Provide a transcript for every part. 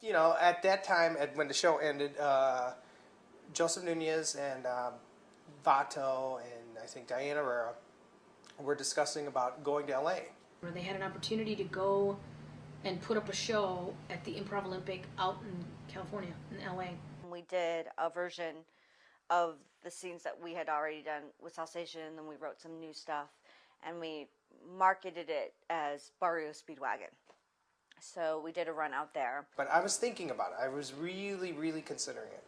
you know, at that time, when the show ended, Joseph Nunez and Vato and I think Diana Herrera were discussing about going to LA. Where they had an opportunity to go and put up a show at the Improv Olympic out in California, in LA. We did a version of the scenes that we had already done with Salsation, and then we wrote some new stuff, and we marketed it as Barrio Speedwagon. So we did a run out there. But I was thinking about it. I was really, really considering it.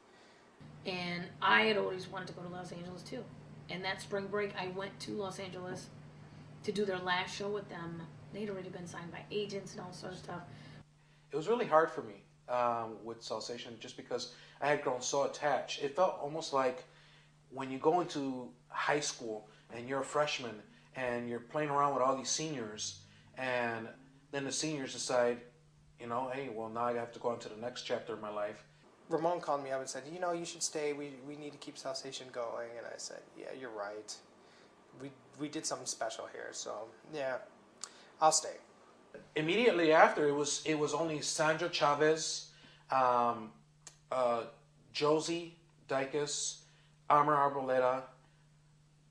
And I had always wanted to go to Los Angeles too. And that spring break, I went to Los Angeles to do their last show with them. They'd already been signed by agents and all sorts of stuff. It was really hard for me with Salsation just because I had grown so attached. It felt almost like when you go into high school and you're a freshman and you're playing around with all these seniors, and then the seniors decide, you know, hey, well, now I have to go on to the next chapter of my life. Ramon called me up and said, you know, you should stay. We need to keep Salsation going. And I said, yeah, you're right. We did something special here, so yeah, I'll stay. Immediately after, it was only Sandra Chavez, Josie Dicus, Amar Arboleda,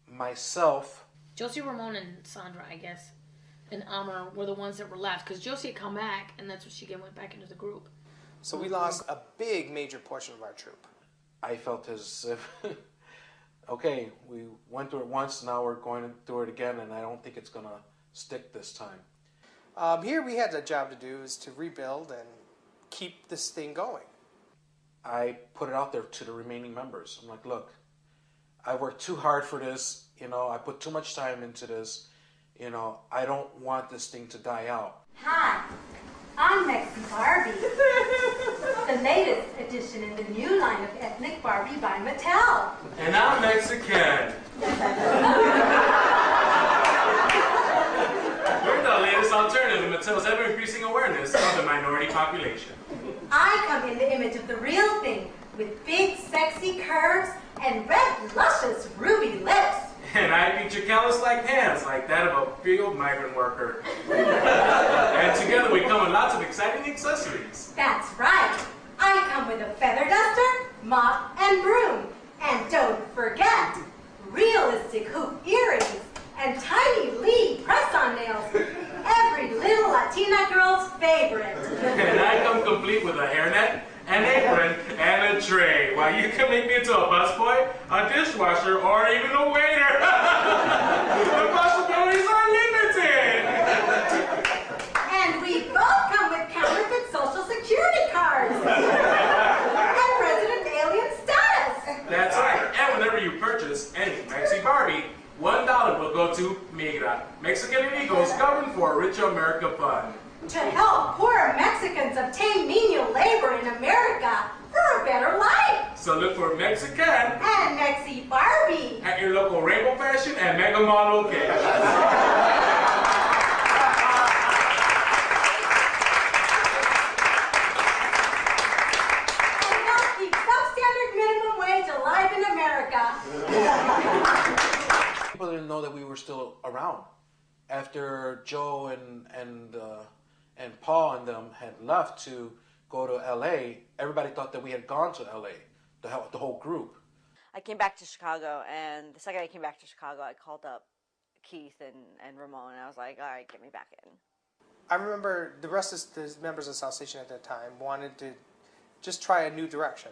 myself. Josie, Ramon, and Sandra, I guess, and Amar were the ones that were left, because Josie had come back, and that's when she went back into the group. So we lost a big, major portion of our troop. I felt as if, okay, we went through it once, now we're going through it again, and I don't think it's going to stick this time. Here we had a job to do, is to rebuild and keep this thing going. I put it out there to the remaining members. I'm like, look, I worked too hard for this. You know, I put too much time into this. You know, I don't want this thing to die out. Hi, I'm Mexi Barbie, the latest addition in the new line of ethnic Barbie by Mattel. And I'm Mexican. We're the latest alternative in Mattel's ever-increasing awareness of the minority population. I come in the image of the real thing, with big, sexy curves and red, luscious, ruby lips. And I feature callus-like hands like that of a field migrant worker. And together we come with lots of exciting accessories. That's right. I come with a feather duster, mop, and broom. And don't forget, realistic hoop earrings and tiny lead press-on nails. Every little Latina girl's favorite. And I come complete with a hairnet, an apron, and a tray, while you can make me into a busboy, a dishwasher, or even a waiter. The possibilities are limited. And we both come with counterfeit social security cards. And resident alien status. That's right. And whenever you purchase any Mexi Barbie, $1 will go to Migra, Mexican Amigos governed for a Rich America Fund. To help poor Mexicans obtain menial labor in America for a better life. So look for Mexican And Mexi Barbie at your local Rainbow Fashion and Mega Mall locations. and help keep substandard minimum wage alive in America. People didn't know that we were still around. After Joe and Paul and them had left to go to LA, everybody thought that we had gone to LA, the whole group. I came back to Chicago, and the second I came back to Chicago, I called up Keith and Ramon, and I was like, all right, get me back in. I remember the rest of the members of Salsation at that time wanted to just try a new direction.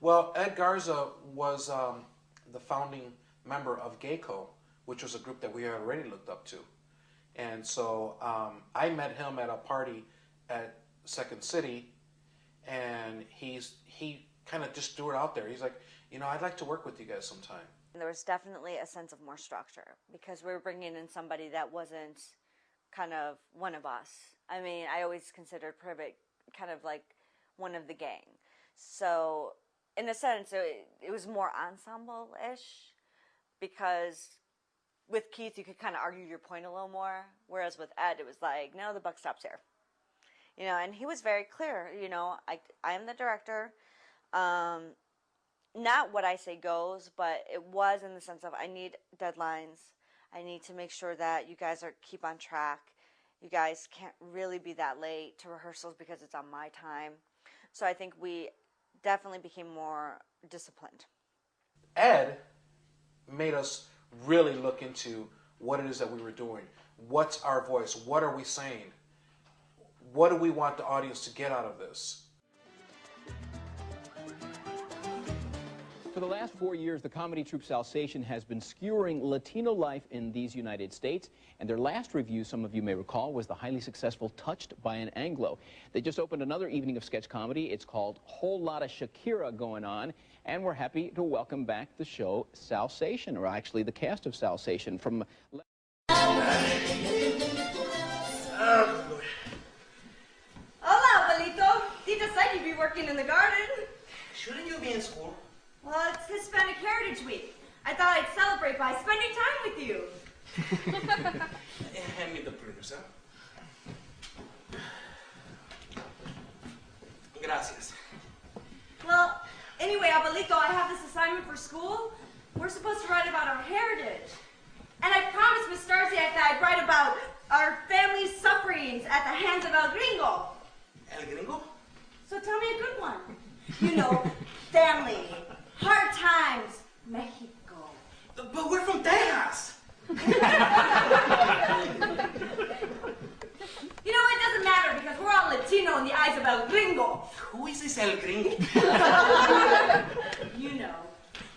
Well, Ed Garza was the founding member of GAYCO, which was a group that we had already looked up to. And so I met him at a party at Second City, and he kind of just threw it out there. He's like, you know, I'd like to work with you guys sometime. There was definitely a sense of more structure because we were bringing in somebody that wasn't kind of one of us. I mean, I always considered Privet kind of like one of the gang. So in a sense, it was more ensemble-ish because with Keith, you could kind of argue your point a little more, whereas with Ed, it was like, no, the buck stops here. You know, and he was very clear, you know, I am the director. Not what I say goes, but it was in the sense of I need deadlines. I need to make sure that you guys keep on track. You guys can't really be that late to rehearsals because it's on my time. So I think we definitely became more disciplined. Ed made us really look into what it is that we were doing. What's our voice? What are we saying? What do we want the audience to get out of this? For the last 4 years, the comedy troupe Salsation has been skewering Latino life in these United States, and their last review, some of you may recall, was the highly successful Touched by an Anglo. They just opened another evening of sketch comedy. It's called Whole Lotta Shakira Going On, and we're happy to welcome back the show Salsation, or actually the cast of Salsation from... Hola, abuelito. Tita said you'd be working in the garden. Shouldn't you be in school? Well, it's Hispanic Heritage Week. I thought I'd celebrate by spending time with you. Hand me the printers, huh? Gracias. Well, anyway, abuelito, I have this assignment for school. We're supposed to write about our heritage. And I promised Miss Starcy that I'd write about our family's sufferings at the hands of El Gringo. El Gringo? So tell me a good one. You know, family, hard times, Mexico. But we're from Texas. You know, it doesn't matter because we're all Latino in the eyes of El Gringo. Who is this El Gringo? You know,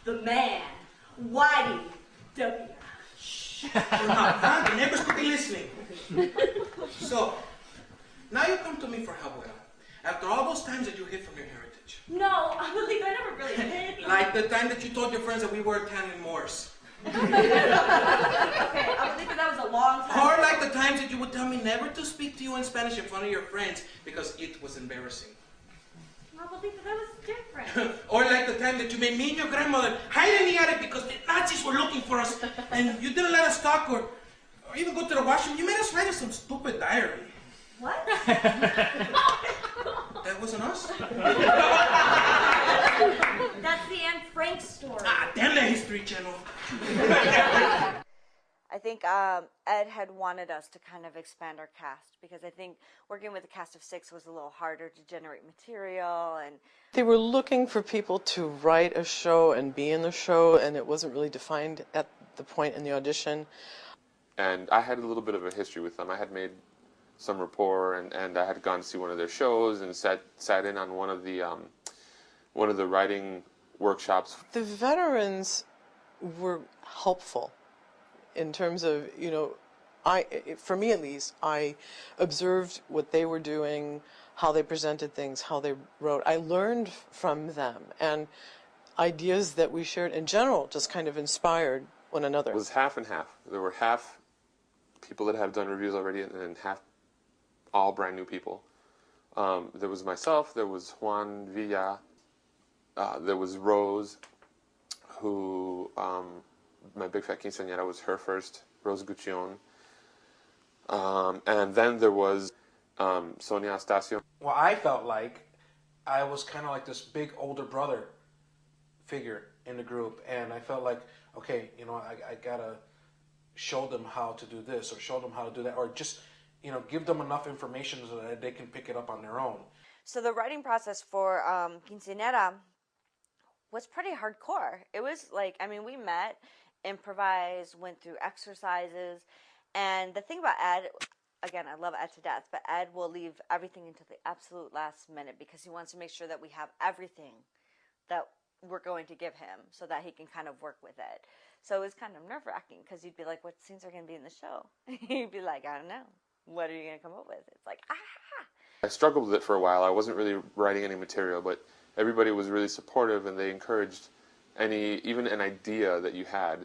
the man, Whitey W. The neighbors could be listening. So, now you come to me for help, Abuela. After all those times that you hid from your heritage. No, abuelito, I never really did. Like the time that you told your friends that we were Italian Moors. Okay, abuelito, that was a long time. Or like the times that you would tell me never to speak to you in Spanish in front of your friends because it was embarrassing. Abuelito, that was different. Or like the time that you made me and your grandmother hide in the attic because the Nazis were looking for us and you didn't let us talk or even go to the washroom. You made us write us some stupid diary. What? That wasn't us? That's the Anne Frank story. Ah, damn the History Channel. I think Ed had wanted us to kind of expand our cast because I think working with a cast of 6 was a little harder to generate material, and they were looking for people to write a show and be in the show, and it wasn't really defined at the point in the audition. And I had a little bit of a history with them. I had made some rapport, and I had gone to see one of their shows and sat in on one of the writing workshops. The veterans were helpful in terms of, you know, for me at least, I observed what they were doing, how they presented things, how they wrote. I learned from them, and ideas that we shared in general just kind of inspired one another. It was half and half. There were half people that have done reviews already, and then half all brand new people. There was myself, there was Juan Villa, there was Rose, who, my Big Fat Quinceañera was her first, Rose Guccione. And then there was Sonia Astacio. Well, I felt like I was kind of like this big older brother figure in the group, and I felt like, okay, you know, I gotta show them how to do this, or show them how to do that, or just, you know, give them enough information so that they can pick it up on their own. So the writing process for Quinceañera was pretty hardcore. It was like, I mean, we met, improvised, went through exercises, and the thing about Ed, again, I love Ed to death, but Ed will leave everything until the absolute last minute because he wants to make sure that we have everything that we're going to give him so that he can kind of work with it. So it was kind of nerve-wracking because you'd be like, what scenes are going to be in the show? He'd be like, I don't know. What are you going to come up with? It's like, ah! I struggled with it for a while. I wasn't really writing any material, but everybody was really supportive, and they encouraged even an idea that you had